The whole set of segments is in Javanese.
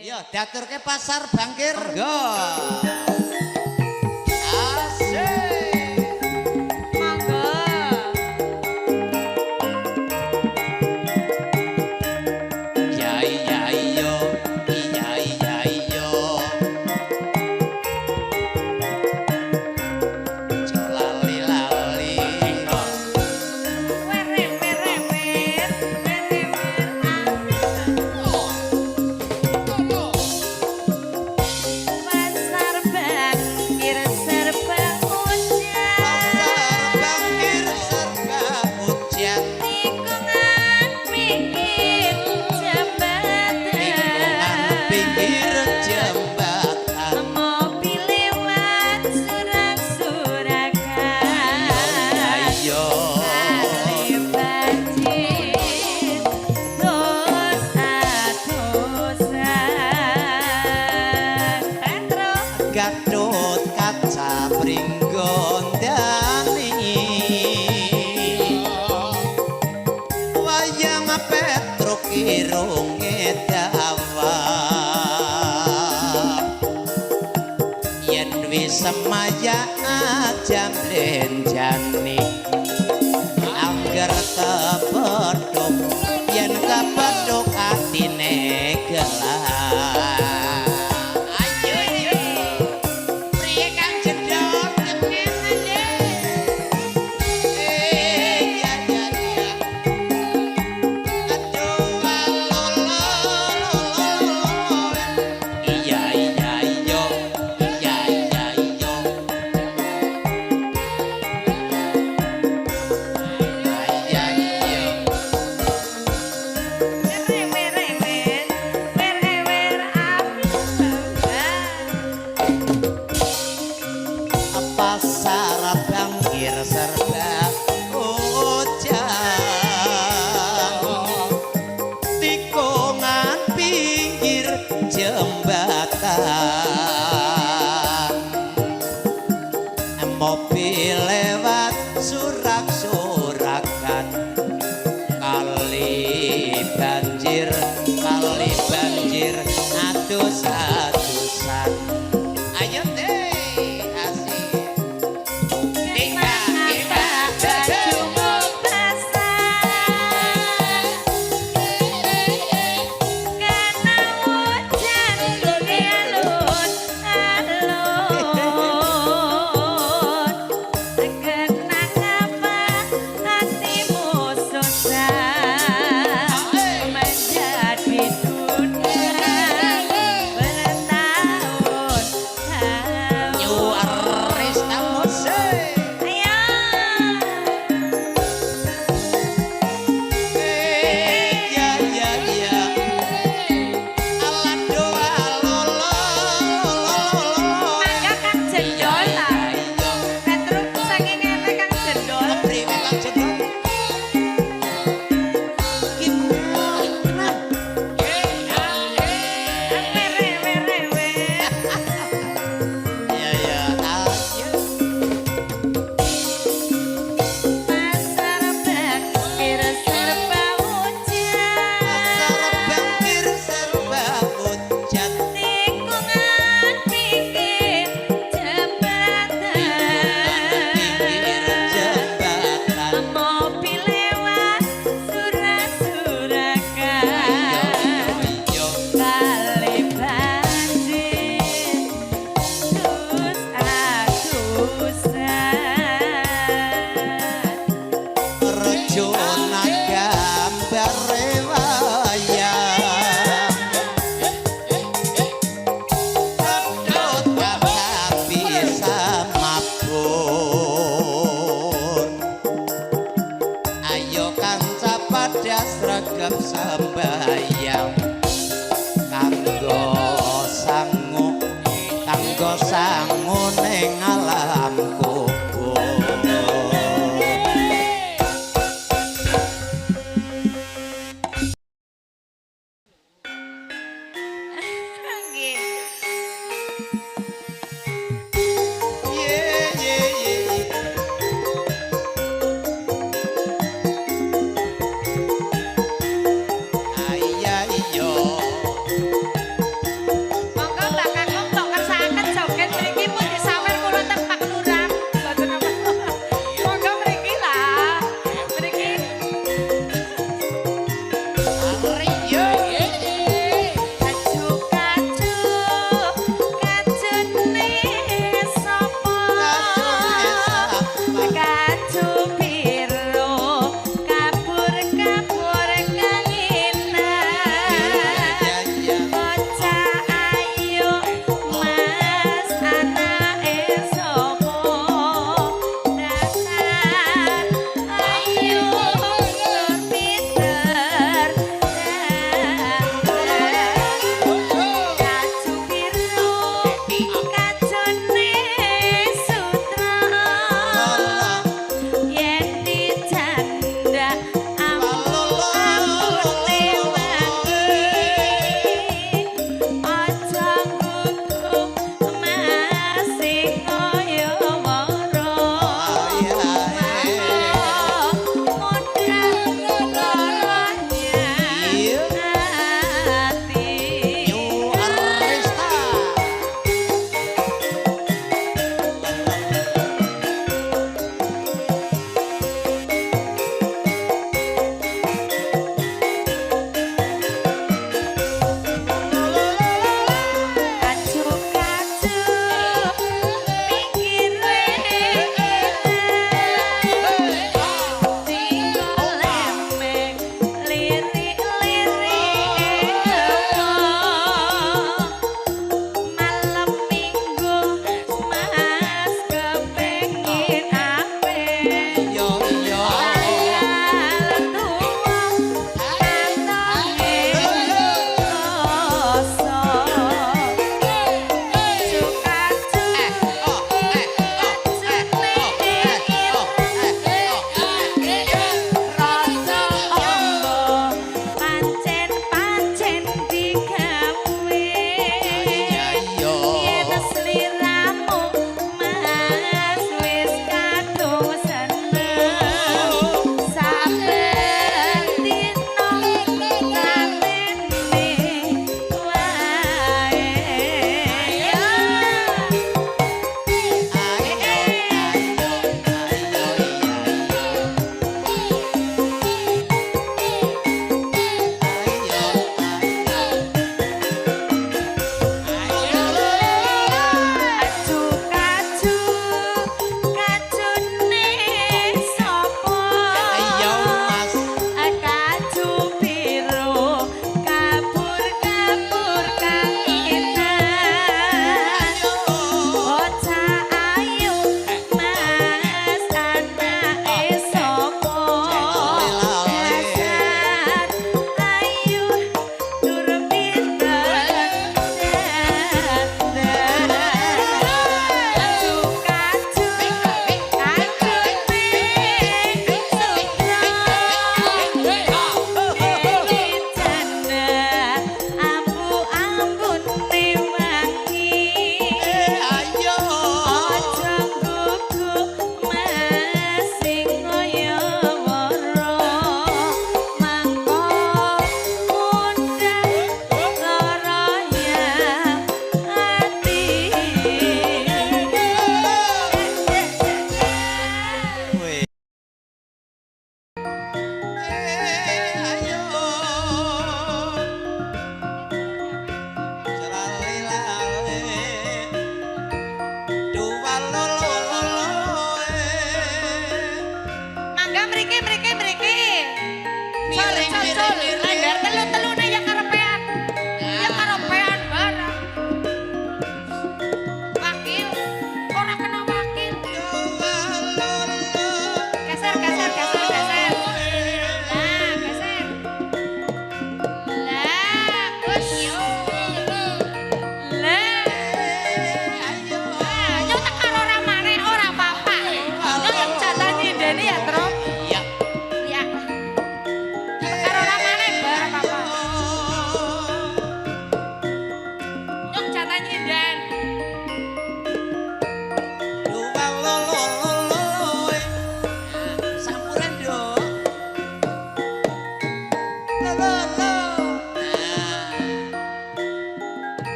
Yo diaturke pasar bangkir. Monggo. Gatut kaca pringgondani wayang petruk irunge dawa yen wis semaya jam lenjani angger kepethuk yen kepethuk atine gelar. Pasar bangkir serba ujang tikungan pinggir jembatan mobil lewat surak-surakan kali banjir atus-atusan. Ayo deh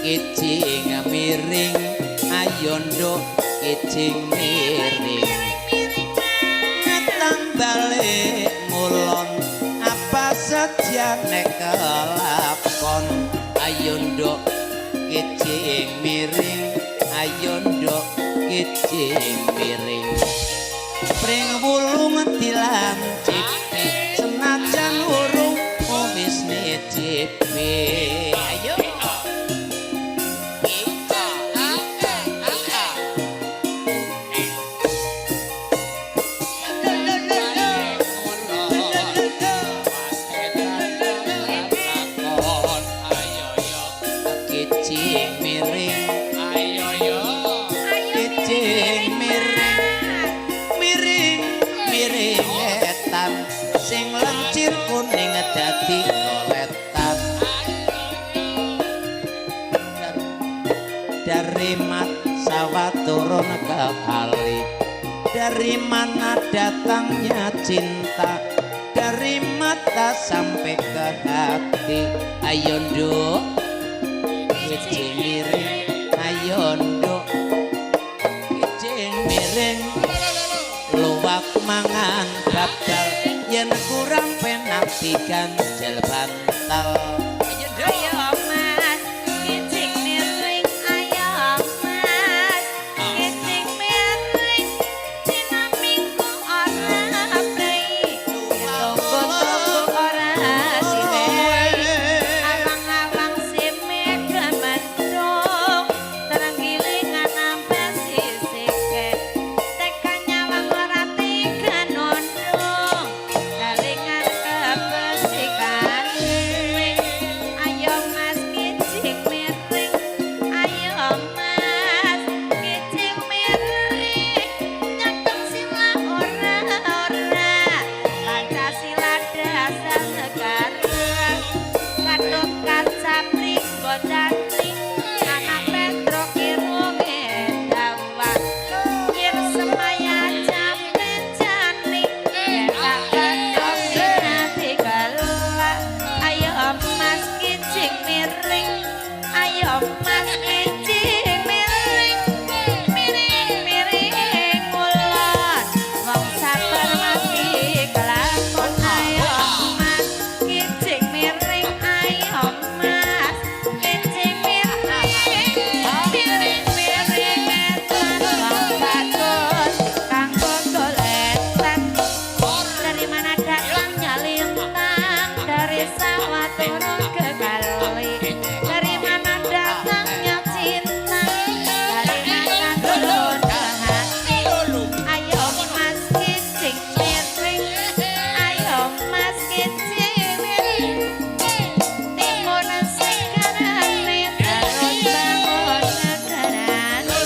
kijing miring ayo nduk kijing miring ngetang balik ngulon apa sejane kelakon ayo nduk kijing miring ayo nduk kijing miring pring wulung dilancipi senajan urung wis nicipi ayo kijing miring ayo yo kijing miring miring miring etan sing lencir kuning dadi koletan dari mat sawah turun ke kali dari mana datangnya cinta dari mata sampai ke hati ayo nduk kijing miring ayo nduk kijing miring luwak mangan babal yen kurang penak diganjel bantal Ayo mas, kijing miring, ayo mas, kijing miring, dina minggu ora prei, tunggu-tunggu ora siwei, awang-awang sime gemendung, terenggilingan ampe sisike, tekan nyawang ora tiga nondong, galingan kebesikan ring. Ayo mas kijing miring, ayo mas kijing miring, nyatung sila ora Pancasila dasar negara, Gatot kaca pringgo jati, anak Petro kirunge dawa, kir semaya jambe jani, enak gatot sinati galak. Ayo mas kijing miring, ayo mas kijing miring, miring miring ngulon, wong sabar mati kelakon. Ayo mas kijing miring, ayo mas kijing miring, miring miring etan wong bagus kanggo goletan. Dari mana datangnya lintang, dari sawah turun ke kali. Dari mana datangnya cinta, dari mana turun ke hati. Ayo mas kijing miring, ayo mas kijing miring, timun sekarane terus bangun negarane.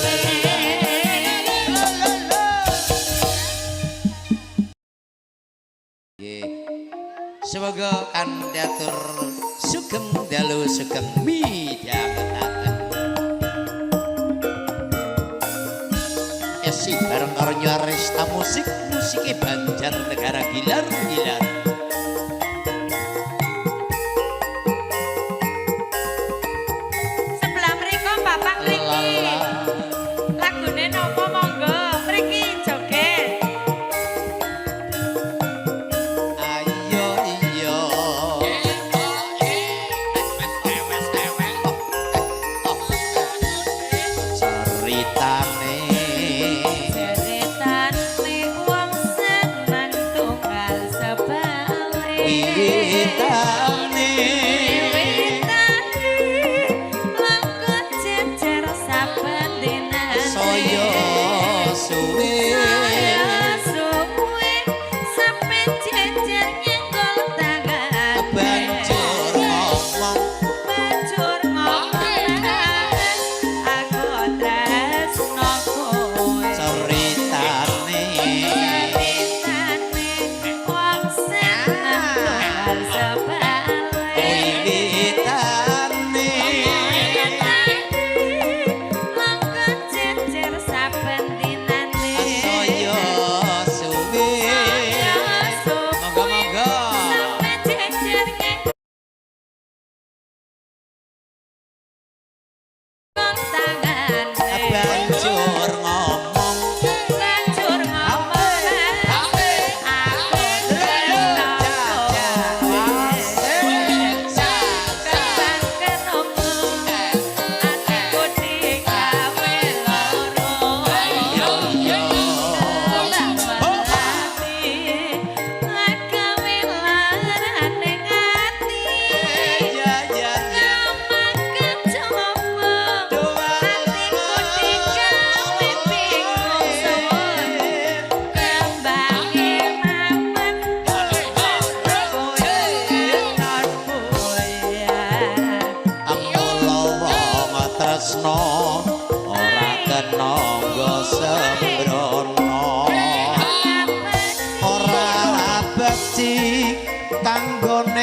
semoga kandidatur sugeng dalu sugeng midhangetaken esi bareng karo Nyaresta musik musike Banjarnegara gilar-gilar Sebelah mriko Bapak mriki. Lagune napa monggo mriki joget. ayo iyo ceritane Ceritane wong seneng tunggal sebale. wiwitane Wiwitane lagu jejer saben dinane. saya suwe Saya suwe sampe jejer nyenggol tangan. banjur ngomong Banjur ngomong aku tresno kowe. ceritane Ceritane wong seneng tunggal sebale. wiwitane Lagu jejer saben dinane. saya suwe Saya suwe monggo-monggo sampe jejer nyenggol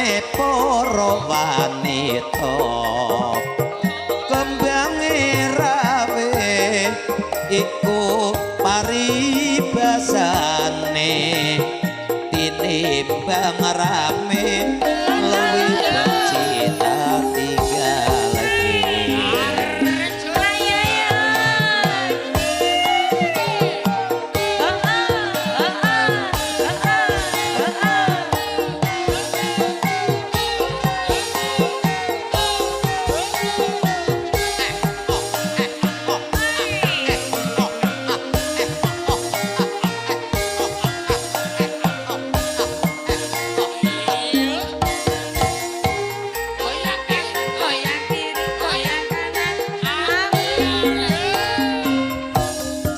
kancane para wanita kembange rawe iku paribasane tinimbang rame luwih becita tinggal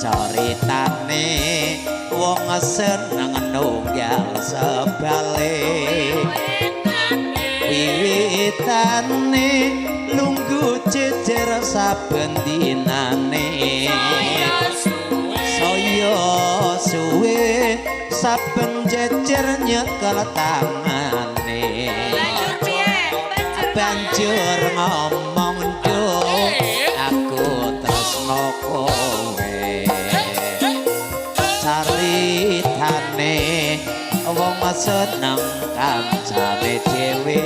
caritane wong seneng nunggal sebalik wiwitane lungguh jejer saben dinane saya suwe saben jejer nyekel tangane banjur ngomong duh aku tresno kowe caritane wong seneng kancane dhewe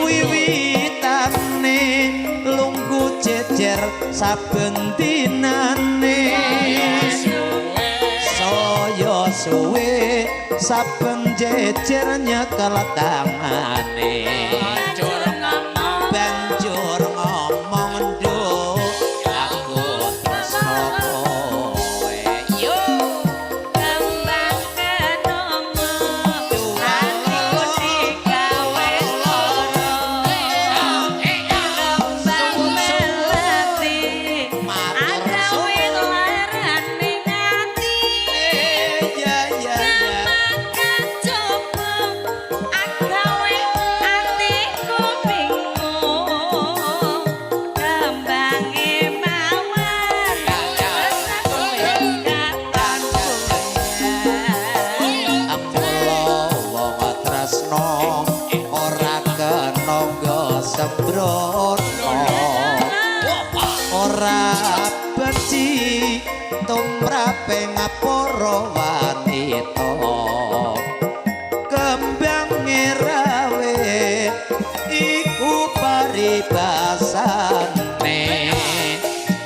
wiwitane lungguh jejer saben dinane saya suwe saben jejer nyekel tangane banjur ngomong duh aku tresno kowe yo kembang kenongo atiku digawe loro kembang melati agawe laran ning ati kembang kacoba agawe atiku bingung kembange mawar katan Amula wong tresno ora kenangga sembrono ora beci tumraping para wanita kembange rawe iku paribasane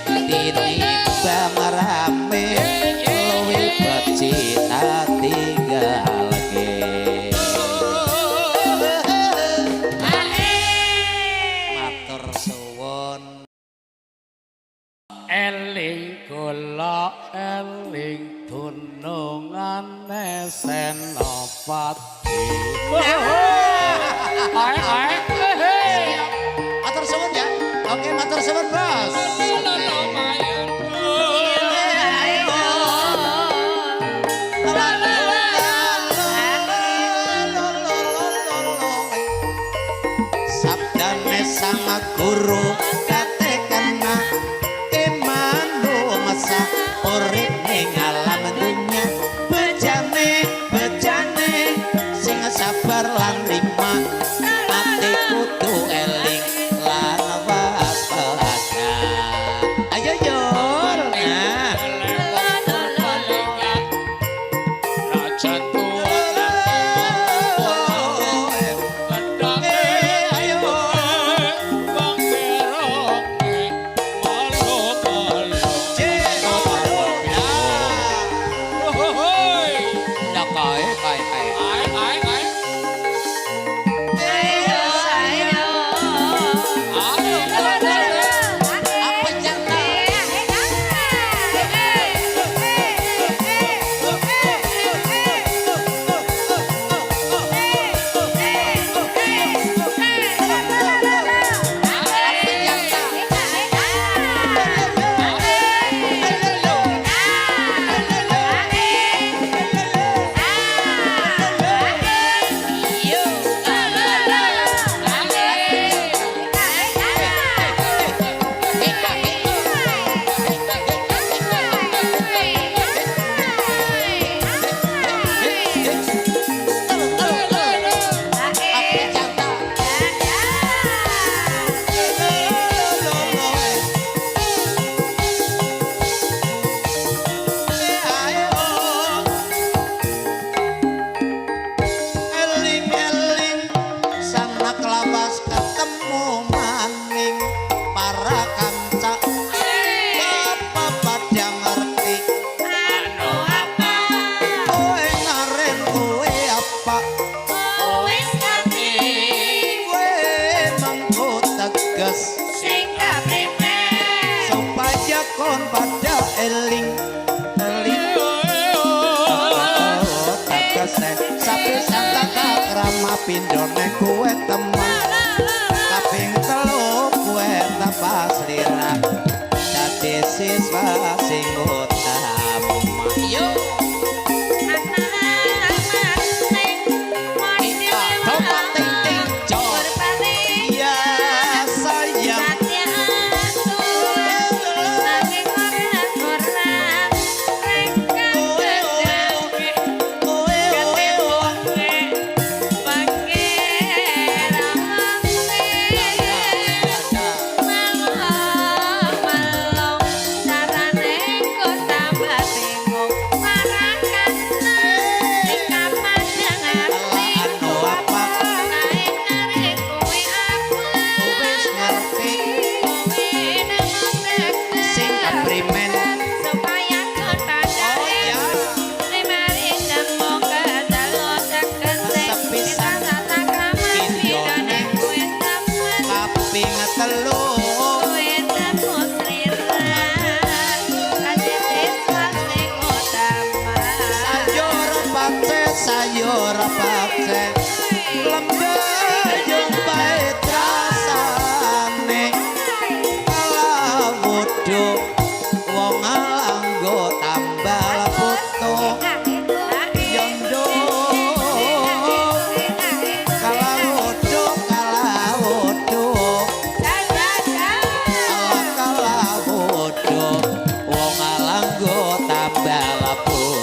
tinimbang rame luwih becita tinggalke matur suwun eling kula eling dunungane senopati matur suwun ya oke matur suwun bos sabdane sang guru katekana imanu masa urip ning alam dunya bejane sing sabar lan rima ati kudu eling lan waspada eling eling tegese sapisan tak krama pindhone kuwe temen kaping telu kuwe tapas lira dadi siswa sing utama yo sayur pakce lembeyung pait rasane lawudu wong langgo tambal putu yondo kalawudu wong langgo tambal putu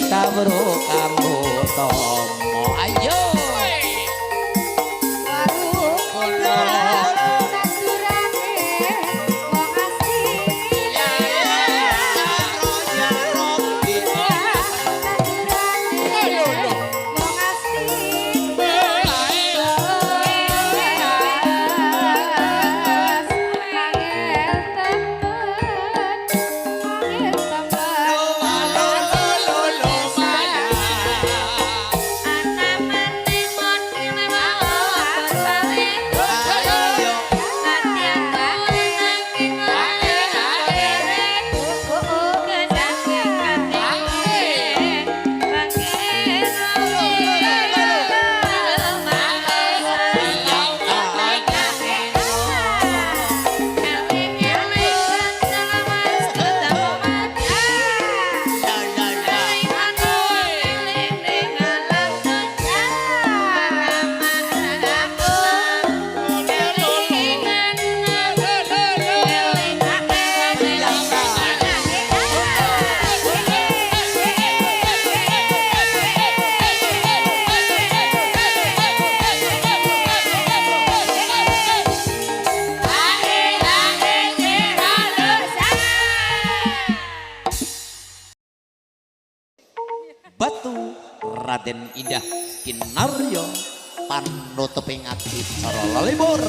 Kabro kamu tomo ayo Raden Indah Kinaryo panutuping acara lelibur